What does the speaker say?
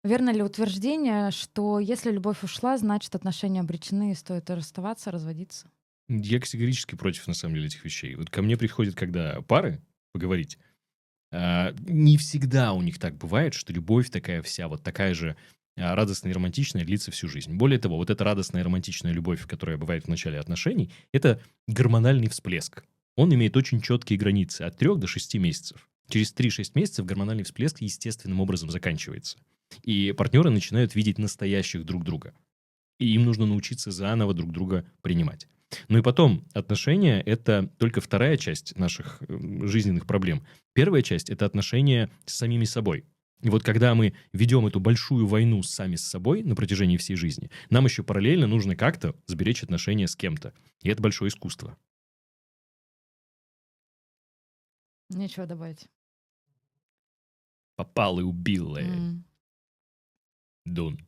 Верно ли утверждение, что если любовь ушла, значит отношения обречены и стоит расставаться, разводиться? Я категорически против, на самом деле, этих вещей. Вот ко мне приходят, когда пары поговорить, не всегда у них так бывает, что любовь такая вся, вот такая же радостная и романтичная, длится всю жизнь. Более того, вот эта радостная и романтичная любовь, которая бывает в начале отношений, это гормональный всплеск. Он имеет очень четкие границы от 3 до 6 месяцев. Через 3-6 месяцев гормональный всплеск естественным образом заканчивается. И партнеры начинают видеть настоящих друг друга. И им нужно научиться заново друг друга принимать. Ну и потом, отношения — это только вторая часть наших жизненных проблем. Первая часть — это отношения с самими собой. И вот когда мы ведем эту большую войну сами с собой на протяжении всей жизни, нам еще параллельно нужно как-то сберечь отношения с кем-то. И это большое искусство. Нечего добавить. Попал и убил, М. Дун.